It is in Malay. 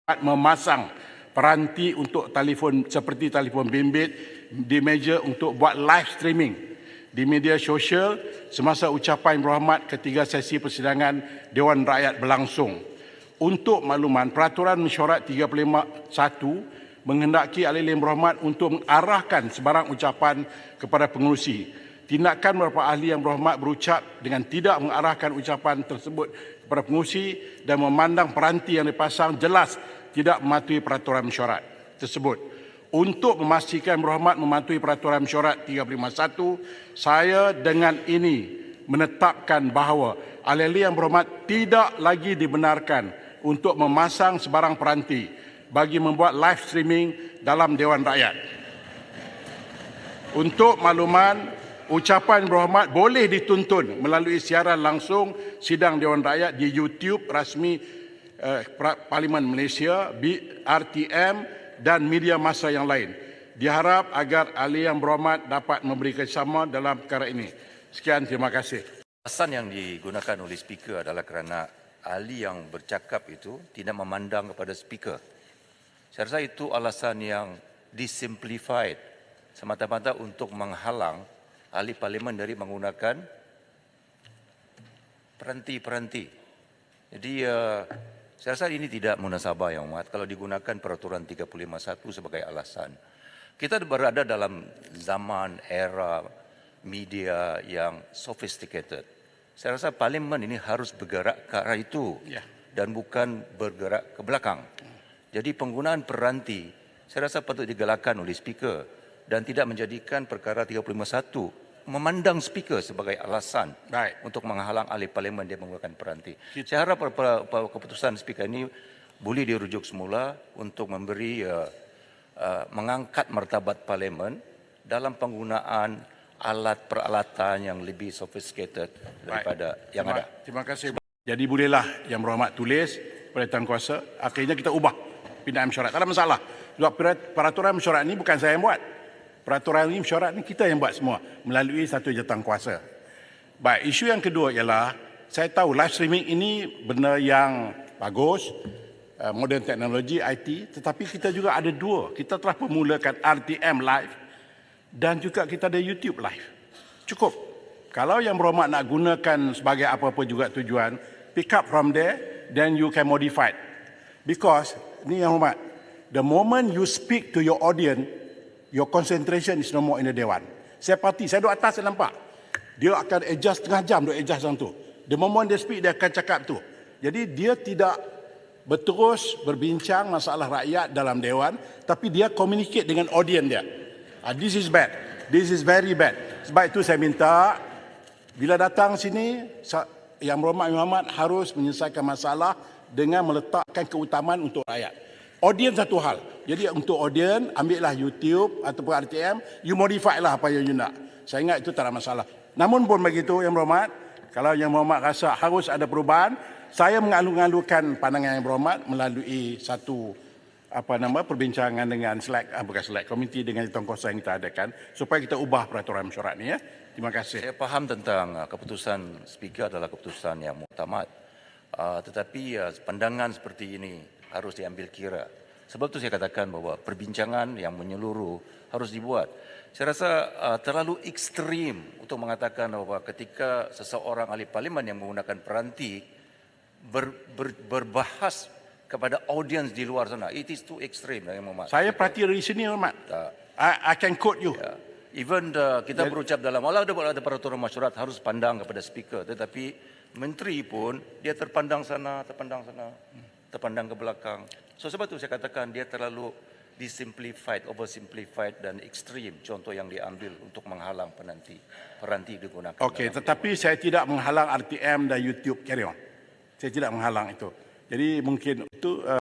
memasang peranti untuk telefon seperti telefon bimbit di meja untuk buat live streaming di media sosial semasa ucapan berhormat ketiga sesi persidangan Dewan Rakyat berlangsung. Untuk makluman, Peraturan Mesyuarat 351 menghendaki ahli yang berhormat untuk mengarahkan sebarang ucapan kepada pengerusi. Tindakan beberapa ahli yang berhormat berucap dengan tidak mengarahkan ucapan tersebut kepada pengerusi dan memandang peranti yang dipasang jelas tidak mematuhi peraturan mesyuarat tersebut. Untuk memastikan berhormat mematuhi Peraturan Mesyuarat 351, saya dengan ini menetapkan bahawa ahli yang berhormat tidak lagi dibenarkan untuk memasang sebarang peranti bagi membuat live streaming dalam Dewan Rakyat. Untuk makluman, ucapan berhormat boleh dituntun melalui siaran langsung sidang Dewan Rakyat di YouTube rasmi Parlimen Malaysia, RTM dan media massa yang lain. Diharap agar ahli yang berhormat dapat memberi kerjasama dalam perkara ini. Sekian, terima kasih. Alasan yang digunakan oleh speaker adalah kerana ahli yang bercakap itu tidak memandang kepada speaker. Saya rasa itu alasan yang disimplified semata-mata untuk menghalang ahli parlimen dari menggunakan peranti-peranti. Jadi saya rasa ini tidak munasabah yang amat kalau digunakan Peraturan 351 sebagai alasan. Kita berada dalam zaman era media yang sophisticated. Saya rasa parlimen ini harus bergerak ke arah itu dan bukan bergerak ke belakang. Jadi penggunaan peranti saya rasa patut digalakkan oleh speaker dan tidak menjadikan perkara 351 memandang speaker sebagai alasan untuk menghalang ahli parlimen dia menggunakan peranti. Saya harap keputusan speaker ini boleh dirujuk semula untuk memberi mengangkat martabat parlimen dalam penggunaan alat peralatan yang lebih sophisticated daripada yang ada. Terima kasih. Jadi bolehlah yang berhormat tulis peraturan kuasa, akhirnya kita ubah pindaan mesyuarat. Tak ada masalah. Sebab peraturan mesyuarat ini bukan saya yang buat. Peraturan ini mesyuarat ini kita yang buat semua melalui satu jawatankuasa. Baik, isu yang kedua ialah saya tahu live streaming ini benda yang bagus, modern teknologi IT, tetapi kita juga ada dua. Kita telah memulakan RTM live dan juga kita ada YouTube live. Cukup. Kalau yang berhormat nak gunakan sebagai apa-apa juga tujuan, pick up from there, then you can modify it. Because, ni yang hormat, the moment you speak to your audience, your concentration is no more in the Dewan. Saya parti, saya duduk atas, saya nampak. Dia akan adjust setengah jam, duduk adjust macam tu. The moment dia speak, dia akan cakap tu. Jadi dia tidak berterus berbincang masalah rakyat dalam Dewan, tapi dia communicate dengan audience dia. This is bad. This is very bad. Sebab itu saya minta, bila datang sini, yang berhormat harus menyelesaikan masalah dengan meletakkan keutamaan untuk rakyat. Audience satu hal. Jadi untuk audience, ambillah YouTube ataupun RTM, you modify lah apa yang you nak. Saya ingat itu tak ada masalah. Namun pun begitu yang berhormat, kalau yang berhormat rasa harus ada perubahan, saya mengalu-alukan pandangan yang berhormat melalui satu perbincangan dengan komiti dengan jawatankuasa yang kita adakan supaya kita ubah peraturan mesyuarat ni ya. Terima kasih. Saya faham tentang keputusan speaker adalah keputusan yang muktamad. Tetapi pandangan seperti ini harus diambil kira. Sebab itu saya katakan bahawa perbincangan yang menyeluruh harus dibuat. Saya rasa terlalu ekstrim untuk mengatakan bahawa ketika seseorang ahli parlimen yang menggunakan peranti berbahas kepada audiens di luar sana, it is too extreme. Saya perhati dari sini, Hormat. I can quote you. Even kita berucap dalam walau ada peraturan mesyuarat harus pandang kepada speaker, tetapi menteri pun dia terpandang sana, terpandang ke belakang. So sebab itu saya katakan dia terlalu disimplified, oversimplified dan ekstrim contoh yang diambil untuk menghalang peranti digunakan. Okey, tetapi saya tidak menghalang RTM dan YouTube, carry on. Saya tidak menghalang itu. Jadi mungkin itu